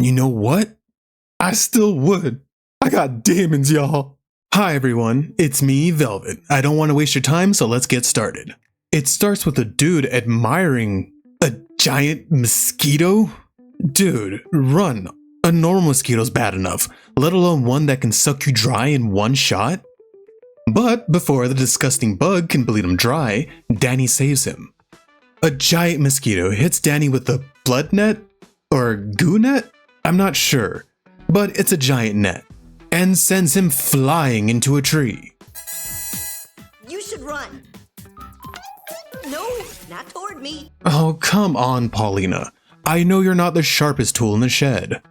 you know what? I still would. I got demons, y'all. Hi everyone, it's me, Velvet. I don't want to waste your time, so let's get started. It starts with a dude admiring a giant mosquito? Dude, run. A normal mosquito's bad enough, let alone one that can suck you dry in one shot. But before the disgusting bug can bleed him dry, Danny saves him. A giant mosquito hits Danny with a blood net? Or goo net? I'm not sure, but it's a giant net, and sends him flying into a tree. You should run. No, not toward me. Oh, come on, Paulina. I know you're not the sharpest tool in the shed.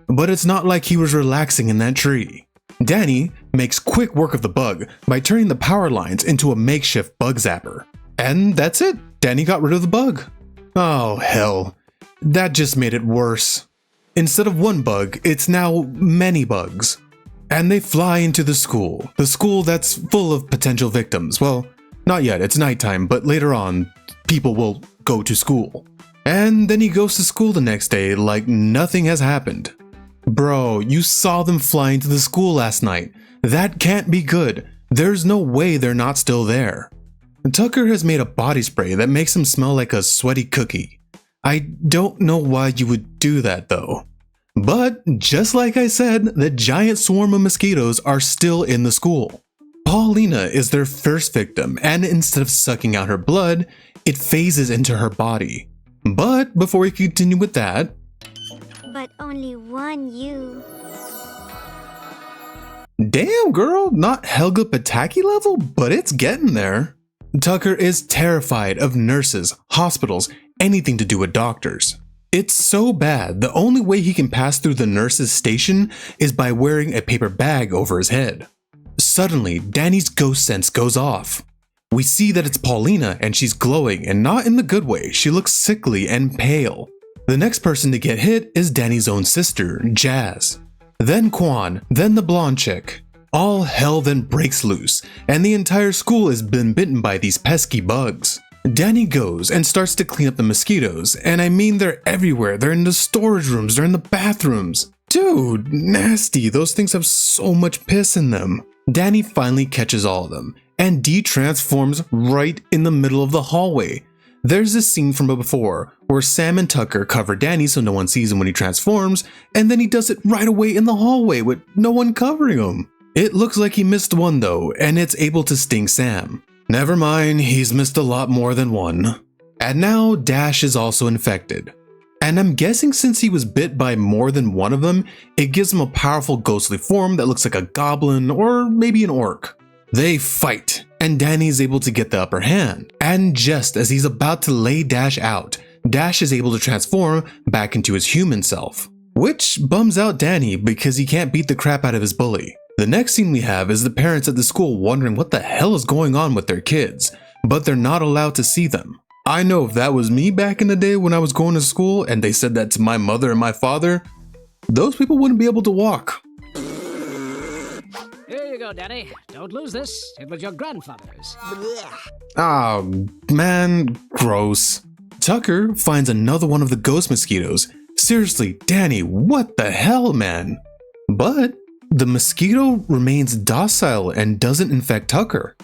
But it's not like he was relaxing in that tree. Danny makes quick work of the bug by turning the power lines into a makeshift bug zapper. And that's it. Danny got rid of the bug. Oh, hell. That just made it worse. Instead of one bug, it's now many bugs. And they fly into the school that's full of potential victims. Well, not yet, it's nighttime, but later on, people will go to school. And then he goes to school the next day like nothing has happened. Bro, you saw them fly into the school last night. That can't be good. There's no way they're not still there. Tucker has made a body spray that makes him smell like a sweaty cookie. I don't know why you would do that though. But just like I said, the giant swarm of mosquitoes are still in the school. Paulina is their first victim, and instead of sucking out her blood, it phases into her body. But before we continue with that, but only one you. Damn girl, not Helga Pataki level, but it's getting there. Tucker is terrified of nurses, hospitals, anything to do with doctors. It's so bad, the only way he can pass through the nurse's station is by wearing a paper bag over his head. Suddenly, Danny's ghost sense goes off. We see that it's Paulina and she's glowing, and not in the good way. She looks sickly and pale. The next person to get hit is Danny's own sister, Jazz. Then Quan, then the blonde chick. All hell then breaks loose, and the entire school has been bitten by these pesky bugs. Danny goes and starts to clean up the mosquitoes, and I mean they're everywhere. They're in the storage rooms, they're in the bathrooms. Dude, nasty, those things have so much piss in them. Danny finally catches all of them, and de-transforms right in the middle of the hallway. There's this scene from before where Sam and Tucker cover Danny so no one sees him when he transforms, and then he does it right away in the hallway with no one covering him. It looks like he missed one though, and it's able to sting Sam. Never mind, he's missed a lot more than one. And now Dash is also infected. And I'm guessing since he was bit by more than one of them, it gives him a powerful ghostly form that looks like a goblin or maybe an orc. They fight, and Danny is able to get the upper hand. And just as he's about to lay Dash out, Dash is able to transform back into his human self. Which bums out Danny because he can't beat the crap out of his bully. The next scene we have is the parents at the school wondering what the hell is going on with their kids, but they're not allowed to see them. I know if that was me back in the day when I was going to school and they said that to my mother and my father, those people wouldn't be able to walk. Here you go, Danny. Don't lose this. It was your grandfather's. Oh, man, gross. Tucker finds another one of the ghost mosquitoes. Seriously, Danny, what the hell, man? But the mosquito remains docile and doesn't infect Tucker.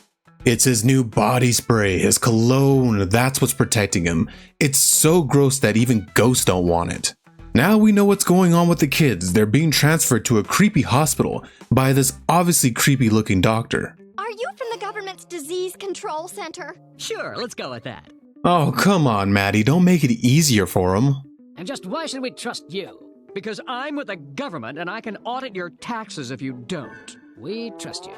It's his new body spray, his cologne, that's what's protecting him. It's so gross that even ghosts don't want it. Now we know what's going on with the kids. They're being transferred to a creepy hospital by this obviously creepy looking doctor. Are you from the government's disease control center? Sure, let's go with that. Oh, come on, Maddie, don't make it easier for him. And just why should we trust you? Because I'm with the government and I can audit your taxes if you don't. We trust you.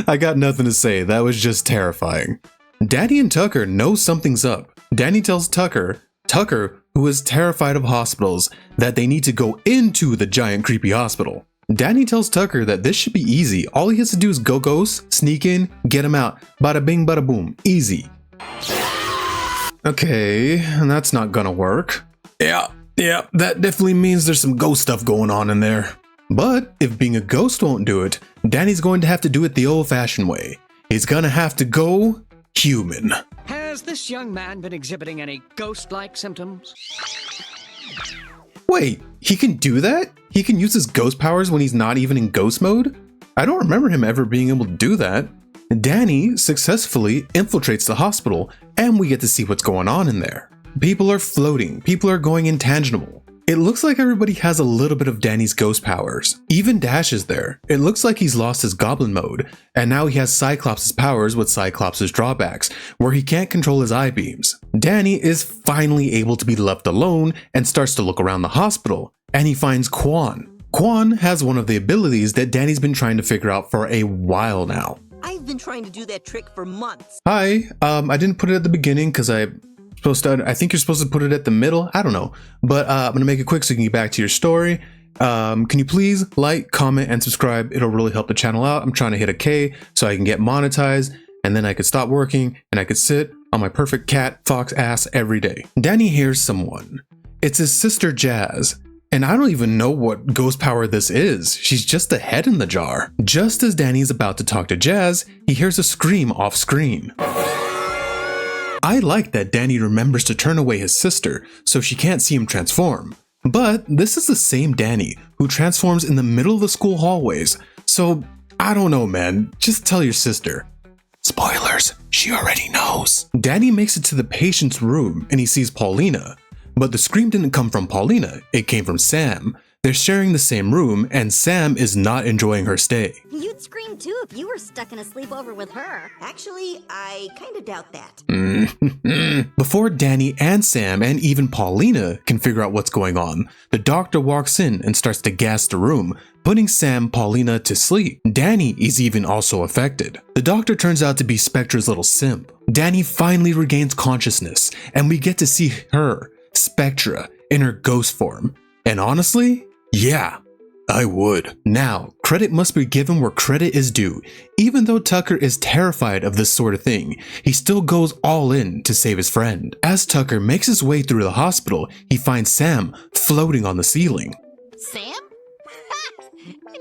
I got nothing to say, that was just terrifying. Danny and Tucker know something's up. Danny tells Tucker, who is terrified of hospitals, that they need to go into the giant creepy hospital. Danny tells Tucker that this should be easy. All he has to do is go ghost, sneak in, get him out. Bada bing, bada boom. Easy. Okay, that's not gonna work. Yeah, that definitely means there's some ghost stuff going on in there. But if being a ghost won't do it, Danny's going to have to do it the old-fashioned way. He's gonna have to go human. Has this young man been exhibiting any ghost-like symptoms? Wait, he can do that? He can use his ghost powers when he's not even in ghost mode? I don't remember him ever being able to do that. Danny successfully infiltrates the hospital, and we get to see what's going on in there. People are floating, people are going intangible. It looks like everybody has a little bit of Danny's ghost powers. Even Dash is there. It looks like he's lost his goblin mode, and now he has Cyclops' powers with Cyclops' drawbacks, where he can't control his eye beams. Danny is finally able to be left alone and starts to look around the hospital, and he finds Quan. Quan has one of the abilities that Danny's been trying to figure out for a while now. I've been trying to do that trick for months. Hi, I didn't put it at the beginning because I think you're supposed to put it at the middle. I don't know, but I'm gonna make it quick so you can get back to your story. Can you please like, comment, and subscribe? It'll really help the channel out. I'm trying to hit a K so I can get monetized, and then I could stop working and I could sit on my perfect cat fox ass every day. Danny hears someone. It's his sister Jazz. And I don't even know what ghost power this is. She's just a head in the jar. Just as Danny's about to talk to Jazz, he hears a scream off screen. I like that Danny remembers to turn away his sister so she can't see him transform. But this is the same Danny who transforms in the middle of the school hallways. So I don't know, man. Just tell your sister. Spoilers, she already knows. Danny makes it to the patient's room and he sees Paulina. But the scream didn't come from Paulina, it came from Sam. They're sharing the same room, and Sam is not enjoying her stay. You'd scream too if you were stuck in a sleepover with her. Actually, I kind of doubt that. Before Danny and Sam and even Paulina can figure out what's going on, the doctor walks in and starts to gas the room, putting Sam, Paulina to sleep. Danny is even also affected. The doctor turns out to be Spectra's little simp. Danny finally regains consciousness, and we get to see her, Spectra, in her ghost form. And honestly, yeah, I would. Now, credit must be given where credit is due. Even though Tucker is terrified of this sort of thing, he still goes all in to save his friend. As Tucker makes his way through the hospital, he finds Sam floating on the ceiling. Sam?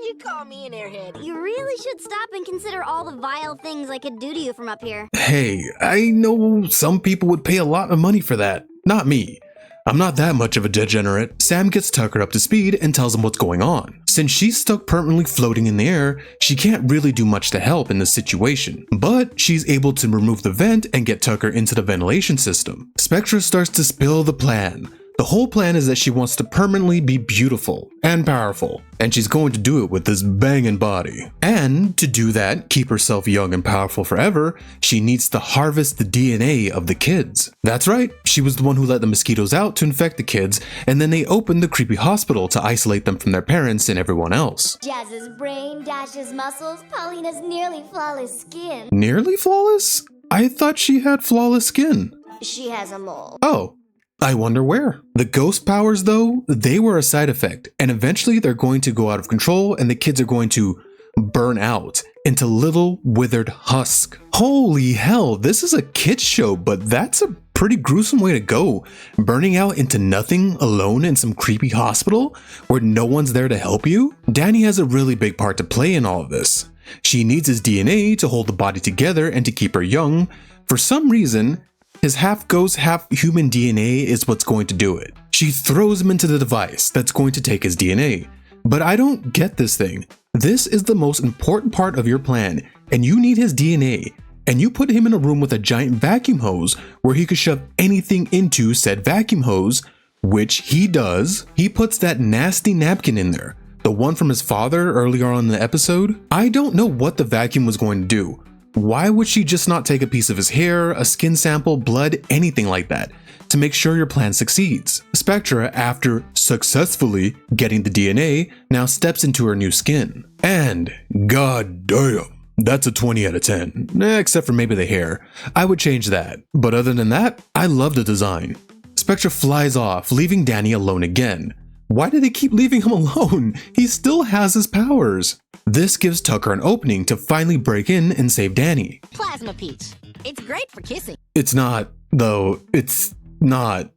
You call me an airhead. You really should stop and consider all the vile things I could do to you from up here. Hey, I know some people would pay a lot of money for that. Not me. I'm not that much of a degenerate. Sam gets Tucker up to speed and tells him what's going on. Since she's stuck permanently floating in the air, she can't really do much to help in this situation. But she's able to remove the vent and get Tucker into the ventilation system. Spectra starts to spill the plan. The whole plan is that she wants to permanently be beautiful and powerful, and she's going to do it with this banging body. And to do that, keep herself young and powerful forever, she needs to harvest the DNA of the kids. That's right, she was the one who let the mosquitoes out to infect the kids, and then they opened the creepy hospital to isolate them from their parents and everyone else. Jazz's brain, Dash's muscles, Paulina's nearly flawless skin. Nearly flawless? I thought she had flawless skin. She has a mole. Oh. I wonder where. The ghost powers though, they were a side effect, and eventually they're going to go out of control and the kids are going to burn out into little withered husk. Holy hell, this is a kid's show, but that's a pretty gruesome way to go. Burning out into nothing alone in some creepy hospital where no one's there to help you? Danny has a really big part to play in all of this. She needs his DNA to hold the body together and to keep her young. For some reason, his half ghost, half human DNA is what's going to do it. She throws him into the device that's going to take his DNA. But I don't get this thing. This is the most important part of your plan, and you need his DNA. And you put him in a room with a giant vacuum hose where he could shove anything into said vacuum hose, which he does. He puts that nasty napkin in there, the one from his father earlier on in the episode. I don't know what the vacuum was going to do. Why would she just not take a piece of his hair, a skin sample, blood, anything like that, to make sure your plan succeeds? Spectra, after successfully getting the DNA, now steps into her new skin. And god damn, that's a 20 out of 10. Except for maybe the hair. I would change that. But other than that, I love the design. Spectra flies off, leaving Danny alone again. Why do they keep leaving him alone? He still has his powers. This gives Tucker an opening to finally break in and save Danny. Plasma peach. It's great for kissing. It's not, though. It's not.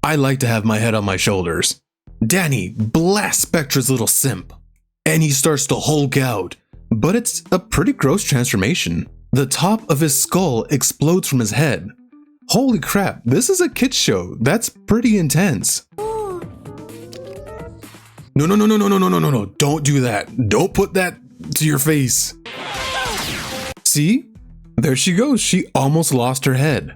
I like to have my head on my shoulders. Danny blasts Spectra's little simp, and he starts to Hulk out. But it's a pretty gross transformation. The top of his skull explodes from his head. Holy crap, this is a kid's show. That's pretty intense. No, no, no, no, no, no, no, no, no, no. Don't do that. Don't put that to your face. See? There she goes. She almost lost her head.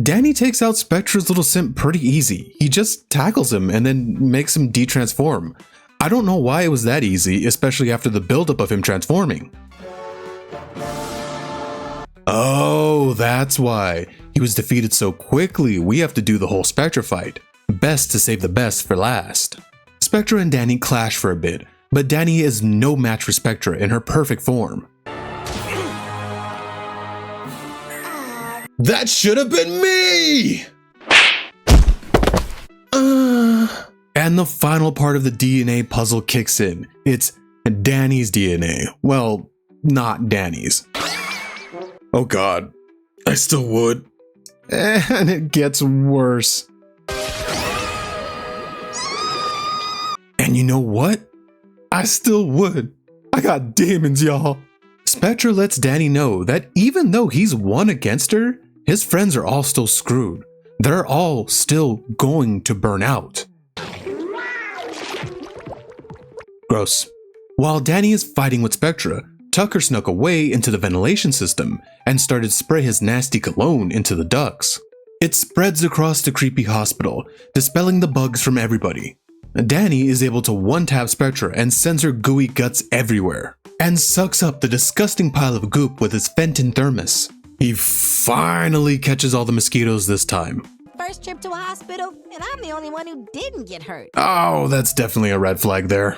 Danny takes out Spectra's little simp pretty easy. He just tackles him and then makes him de-transform. I don't know why it was that easy, especially after the buildup of him transforming. Oh, that's why. He was defeated so quickly, we have to do the whole Spectra fight. Best to save the best for last. Spectra and Danny clash for a bit, but Danny is no match for Spectra in her perfect form. That should have been me! And the final part of the DNA puzzle kicks in. It's Danny's DNA. Well, not Danny's. Oh god, I still would. And it gets worse. And you know what? I still would. I got demons, y'all. Spectra lets Danny know that even though he's won against her, his friends are all still screwed. They're all still going to burn out. Gross. While Danny is fighting with Spectra, Tucker snuck away into the ventilation system and started to spray his nasty cologne into the ducts. It spreads across the creepy hospital, dispelling the bugs from everybody. Danny is able to one-tap Spectra and sends her gooey guts everywhere, and sucks up the disgusting pile of goop with his Fenton thermos. He finally catches all the mosquitoes this time. First trip to a hospital, and I'm the only one who didn't get hurt. Oh, that's definitely a red flag there.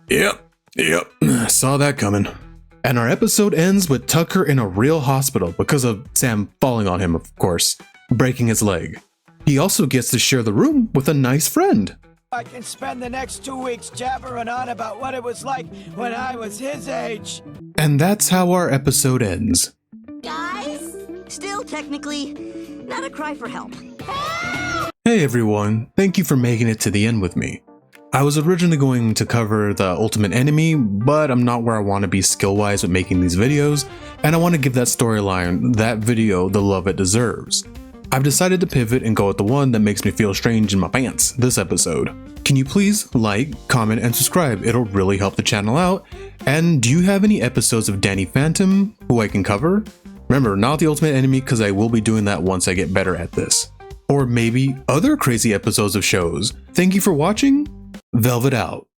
Yep, saw that coming. And our episode ends with Tucker in a real hospital because of Sam falling on him, of course, breaking his leg. He also gets to share the room with a nice friend. I can spend the next 2 weeks jabbering on about what it was like when I was his age. And that's how our episode ends. Guys, still technically not a cry for help. Hey everyone, thank you for making it to the end with me. I was originally going to cover the ultimate enemy, but I'm not where I want to be skill-wise with making these videos, and I want to give that storyline, that video, the love it deserves. I've decided to pivot and go with the one that makes me feel strange in my pants this episode. Can you please like, comment, and subscribe? It'll really help the channel out. And do you have any episodes of Danny Phantom who I can cover? Remember, not the ultimate enemy, because I will be doing that once I get better at this. Or maybe other crazy episodes of shows. Thank you for watching. Velvet out.